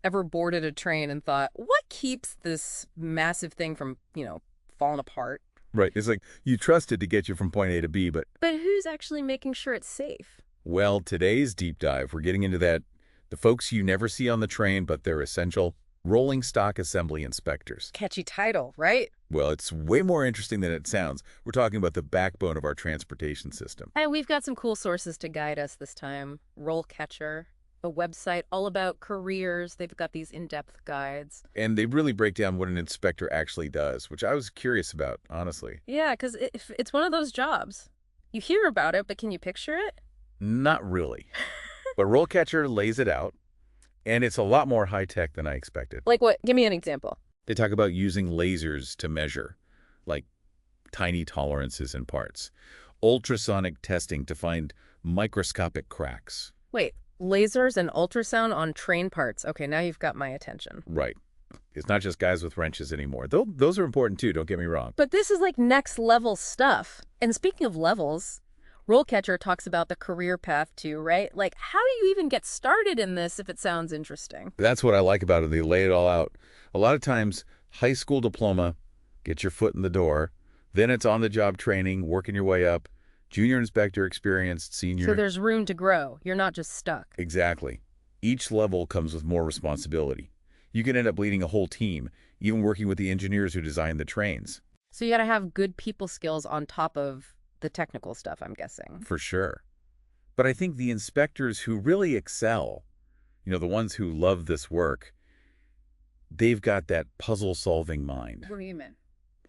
ever boarded a train and thought, what keeps this massive thing from, falling apart? Right. It's like you trust it to get you from point A to B, but, But who's actually making sure it's safe? well, today's deep dive, we're getting into that, the folks you never see on the train, but they're essential, rolling stock assembly inspectors. Catchy title, right? Well, it's way more interesting than it sounds. We're talking about the backbone of our transportation system. And we've got some cool sources to guide us this time. RoleCatcher, a website all about careers. They've got these in-depth guides. And they really break down what an inspector actually does, which I was curious about, honestly. Yeah, because it's one of those jobs. You hear about it, but can you picture it? Not really. But RoleCatcher lays it out, and it's a lot more high-tech than I expected. Like what? Give me an example. They talk about using lasers to measure, like tiny tolerances in parts, ultrasonic testing to find microscopic cracks. Wait, lasers and ultrasound on train parts. Okay, now you've got my attention. Right. It's not just guys with wrenches anymore. Though those are important too, don't get me wrong. But this is like next level stuff. And speaking of levels, RoleCatcher talks about the career path too, right? Like, how do you even get started in this if it sounds interesting? That's what I like about it. They lay it all out. A lot of times, high school diploma, get your foot in the door. Then it's on-the-job training, working your way up. Junior inspector experienced, senior. So there's room to grow. You're not just stuck. Exactly. Each level comes with more responsibility. You can end up leading a whole team, even working with the engineers who design the trains. So you got to have good people skills on top of the technical stuff, I'm guessing. For sure. But I think the inspectors who really excel, the ones who love this work, they've got that puzzle-solving mind. What do you mean?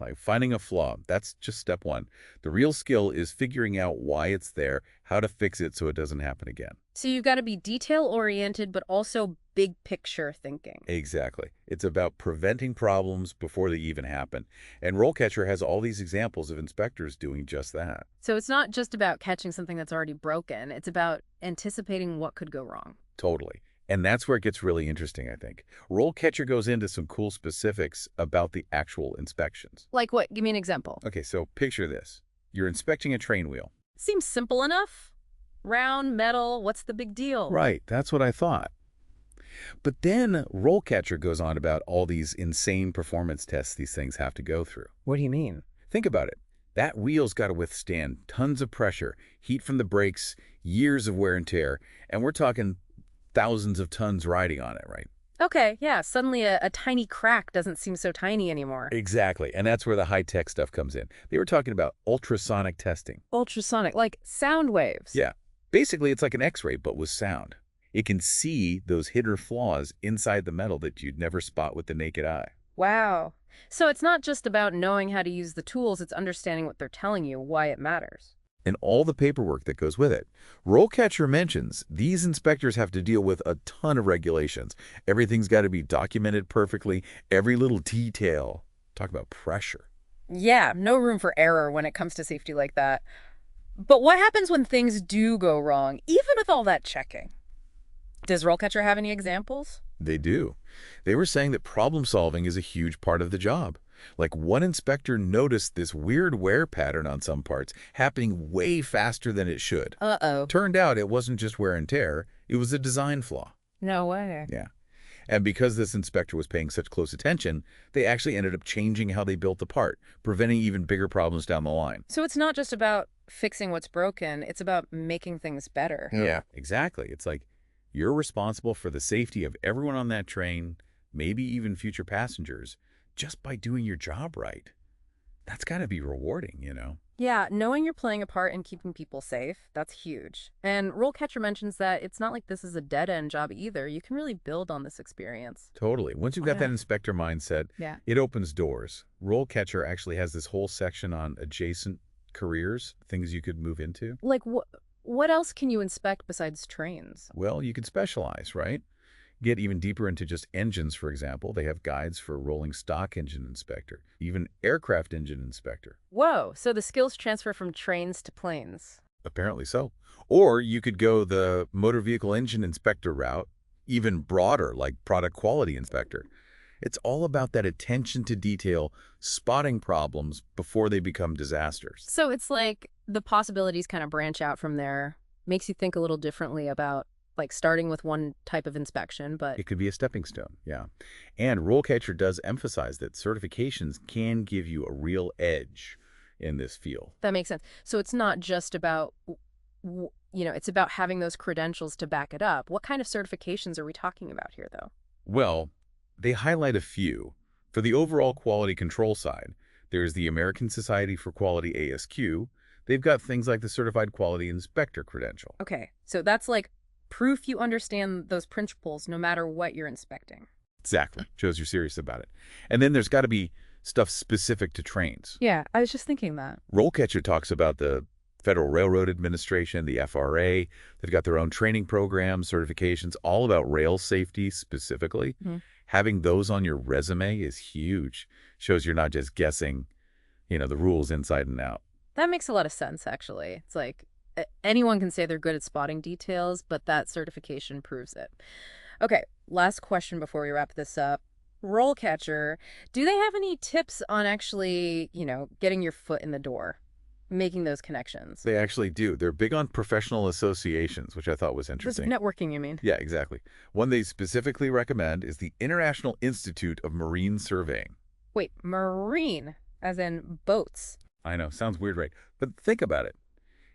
Like finding a flaw, that's just step one. The real skill is figuring out why it's there, how to fix it so it doesn't happen again. So you've got to be detail-oriented, but also big picture thinking. Exactly. It's about preventing problems before they even happen. And RoleCatcher has all these examples of inspectors doing just that. So it's not just about catching something that's already broken. It's about anticipating what could go wrong. Totally. And that's where it gets really interesting, I think. RoleCatcher goes into some cool specifics about the actual inspections. Like what? Give me an example. Okay, so picture this. You're inspecting a train wheel. Seems simple enough. Round, metal, what's the big deal? Right, that's what I thought. But then RoleCatcher goes on about all these insane performance tests these things have to go through. What do you mean? Think about it. That wheel's got to withstand tons of pressure, heat from the brakes, years of wear and tear, and we're talking thousands of tons riding on it, right? Okay, yeah, suddenly a tiny crack doesn't seem so tiny anymore. Exactly, and that's where the high-tech stuff comes in. They were talking about ultrasonic testing. Ultrasonic, like sound waves. Yeah, basically it's like an X-ray, but with sound. It can see those hidden flaws inside the metal that you'd never spot with the naked eye. Wow. So it's not just about knowing how to use the tools, it's understanding what they're telling you, why it matters. And all the paperwork that goes with it. RoleCatcher mentions these inspectors have to deal with a ton of regulations. Everything's got to be documented perfectly, every little detail. Talk about pressure. Yeah, no room for error when it comes to safety like that. But what happens when things do go wrong, even with all that checking? Does RoleCatcher have any examples? They do. They were saying that problem solving is a huge part of the job. Like one inspector noticed this weird wear pattern on some parts happening way faster than it should. Uh-oh. Turned out it wasn't just wear and tear, it was a design flaw. No way. Yeah. And because this inspector was paying such close attention, they actually ended up changing how they built the part, preventing even bigger problems down the line. So it's not just about fixing what's broken, it's about making things better. Yeah, exactly. It's like you're responsible for the safety of everyone on that train, maybe even future passengers, just by doing your job right. That's got to be rewarding. Yeah, knowing you're playing a part in keeping people safe, that's huge. And RoleCatcher mentions that it's not like this is a dead-end job either. You can really build on this experience. Totally. Once you've got that inspector mindset, Yeah. it opens doors. RoleCatcher actually has this whole section on adjacent careers, things you could move into. Like, what else can you inspect besides trains? Well, you can specialize, right? Get even deeper into just engines, for example. They have guides for rolling stock engine inspector, even aircraft engine inspector. Whoa, so the skills transfer from trains to planes. Apparently so. Or you could go the motor vehicle engine inspector route, even broader, like product quality inspector. It's all about that attention to detail, spotting problems before they become disasters. So it's like the possibilities kind of branch out from there. Makes you think a little differently about like starting with one type of inspection, but It could be a stepping stone, yeah. And RoleCatcher does emphasize that certifications can give you a real edge in this field. that makes sense. So it's not just about, it's about having those credentials to back it up. What kind of certifications are we talking about here, though? Well, they highlight a few. For the overall quality control side, there's the American Society for Quality ASQ. They've got things like the Certified Quality Inspector credential. Okay, so that's like proof you understand those principles no matter what you're inspecting. Exactly. Shows you're serious about it. And then there's got to be stuff specific to trains. Yeah, I was just thinking that. RoleCatcher talks about the Federal Railroad Administration, the FRA. They've got their own training programs, certifications, all about rail safety specifically. Having those on your resume is huge. Shows you're not just guessing, the rules inside and out. That makes a lot of sense, actually. It's like anyone can say they're good at spotting details, but that certification proves it. Okay, last question before we wrap this up. RoleCatcher, do they have any tips on actually, getting your foot in the door, making those connections? They actually do. They're big on professional associations, which I thought was This interesting. networking, you mean? Yeah, exactly. One they specifically recommend is the International Institute of Marine Surveying. Wait, marine, as in boats. I know, sounds weird, right? But think about it.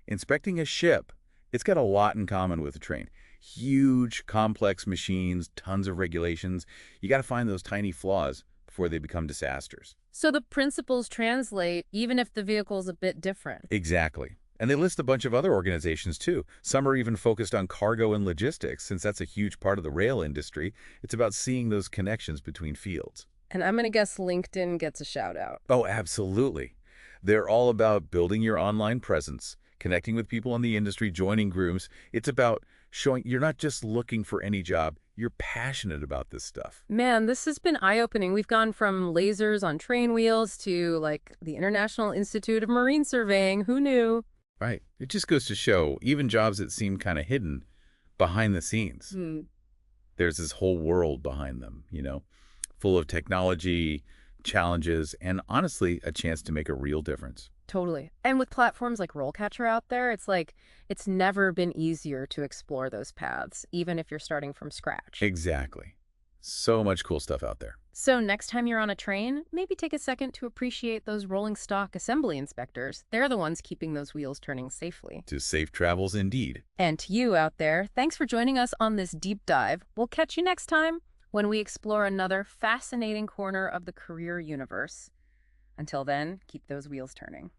Inspecting a ship, it's got a lot in common with a train. Huge, complex machines, tons of regulations. You got to find those tiny flaws before they become disasters. So the principles translate even if the vehicle's a bit different. Exactly. And they list a bunch of other organizations, too. Some are even focused on cargo and logistics, since that's a huge part of the rail industry. It's about seeing those connections between fields. And I'm going to guess LinkedIn gets a shout out. Oh, absolutely. They're all about building your online presence, connecting with people in the industry, joining groups. It's about showing you're not just looking for any job, you're passionate about this stuff. Man, this has been eye-opening. We've gone from lasers on train wheels to, like, the International Institute of Marine Surveying. Who knew? Right. It just goes to show, even jobs that seem kind of hidden behind the scenes, there's this whole world behind them, full of technology, challenges, and honestly, a chance to make a real difference. Totally. And with platforms like RoleCatcher out there, it's like it's never been easier to explore those paths, even if you're starting from scratch. Exactly. So much cool stuff out there. So next time you're on a train, maybe take a second to appreciate those rolling stock assembly inspectors. They're the ones keeping those wheels turning safely. To safe travels indeed. And to you out there, thanks for joining us on this deep dive. We'll catch you next time when we explore another fascinating corner of the career universe. Until then, keep those wheels turning.